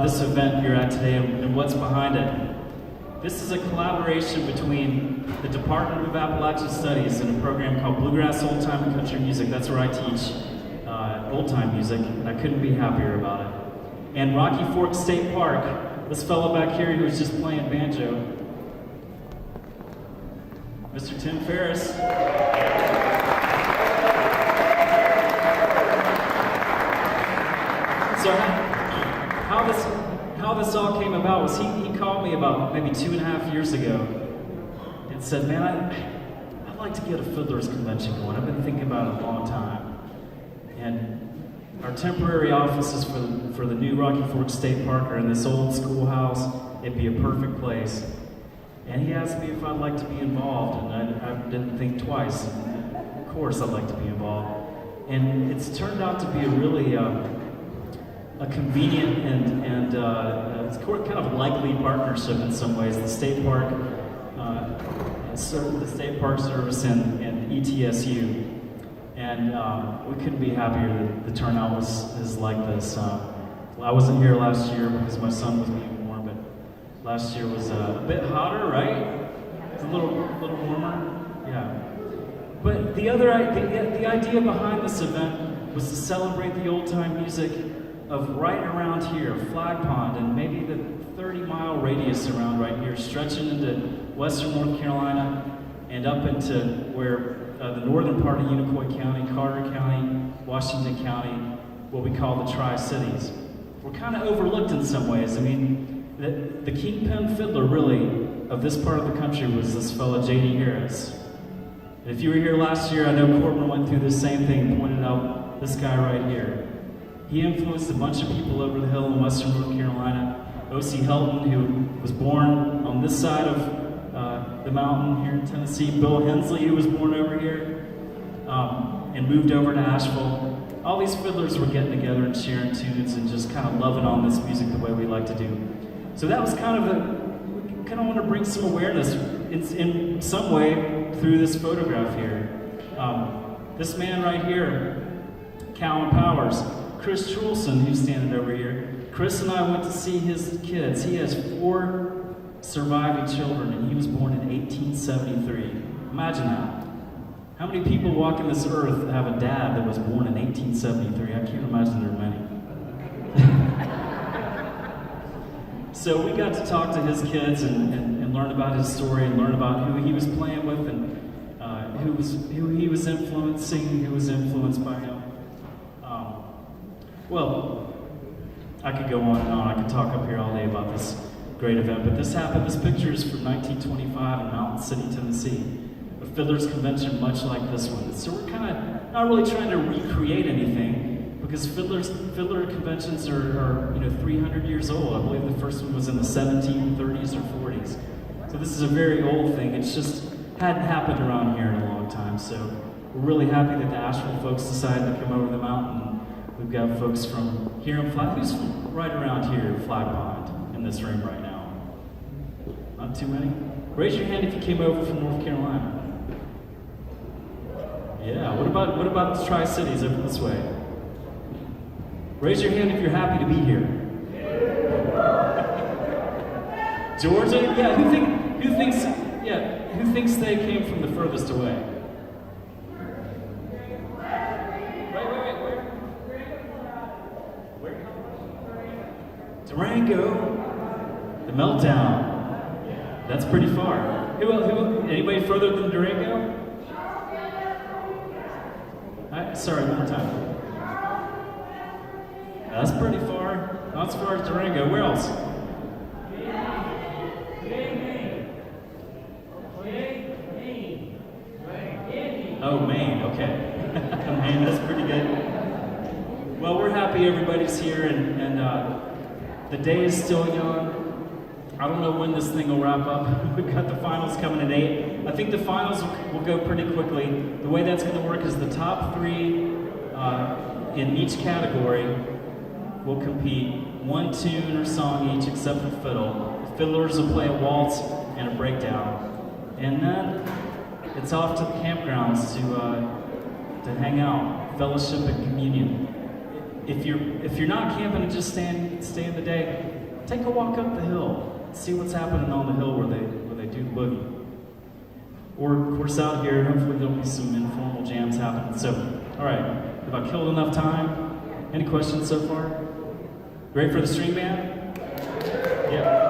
This event you're at today and what's behind it. This is a collaboration between the Department of Appalachian Studies and a program called Bluegrass, Old Time, and Country Music. That's where I teach old time music, and I couldn't be happier about it. And Rocky Fork State Park, this fellow back here who was just playing banjo, Mr. Tim Ferris. So how this all came about was he called me about maybe 2.5 years ago and said, man, I'd like to get a Fiddlers convention going. I've been thinking about it a long time. And our temporary offices for the new Rocky Fork State Park are in this old schoolhouse. It'd be a perfect place. And he asked me if I'd like to be involved, and I didn't think twice. Of course I'd like to be involved. And it's turned out to be a really a convenient and it's kind of likely partnership in some ways. The state park, the state park service and ETSU, and we couldn't be happier that the turnout is like this. I wasn't here last year because my son was being born, but last year was a bit hotter, right? It's a little warmer, yeah. But the idea behind this event was to celebrate the old time music of right around here, Flag Pond, and maybe the 30-mile radius around right here, stretching into western North Carolina and up into where the northern part of Unicoi County, Carter County, Washington County, what we call the Tri-Cities. We're kind of overlooked in some ways. I mean, the kingpin fiddler, really, of this part of the country was this fellow, J.D. Harris. If you were here last year, I know Corbin went through the same thing, pointed out this guy right here. He influenced a bunch of people over the hill in western North Carolina. O.C. Helton, who was born on this side of the mountain here in Tennessee. Bill Hensley, who was born over here and moved over to Asheville. All these fiddlers were getting together and sharing tunes and just kind of loving on this music the way we like to do. So that was we kind of want to bring some awareness in some way through this photograph here. This man right here, Calvin Powers, Chris Trulson, who's standing over here. Chris and I went to see his kids. He has 4 surviving children, and he was born in 1873. Imagine that. How many people walking this earth have a dad that was born in 1873? I can't imagine there are many. So we got to talk to his kids and learn about his story and learn about who he was playing with and who he was influencing, who was influenced by him. Well, I could go on and on. I could talk up here all day about this great event, but this picture is from 1925 in Mountain City, Tennessee. A Fiddlers convention much like this one. So we're kind of not really trying to recreate anything because Fiddler conventions are 300 years old. I believe the first one was in the 1730s or 40s. So this is a very old thing. It's just hadn't happened around here in a long time. So we're really happy that the Asheville folks decided to come over the mountain. We've got folks from here in who's from right around here, Flag Pond, in this room right now? Not too many? Raise your hand if you came over from North Carolina. Yeah, what about the Tri-Cities over this way? Raise your hand if you're happy to be here. Georgia? Yeah, who thinks they came from the furthest away? Durango, the Meltdown. That's pretty far. Anybody further than Durango? Sorry, one more time. That's pretty far. Not as far as Durango. Where else? Oh, Maine. Okay. Maine, that's pretty good. Well, we're happy everybody's here, and the day is still young. I don't know when this thing will wrap up. We've got the finals coming at 8. I think the finals will go pretty quickly. The way that's going to work is the top 3 in each category will compete 1 tune or song each except for fiddle. The fiddlers will play a waltz and a breakdown. And then it's off to the campgrounds to hang out, fellowship and communion. If you're not camping and just stay in the day, take a walk up the hill. See what's happening on the hill where they do boogie. Or of course out here, hopefully there'll be some informal jams happening. So, all right, have I killed enough time? Any questions so far? Ready for the string band? Yeah.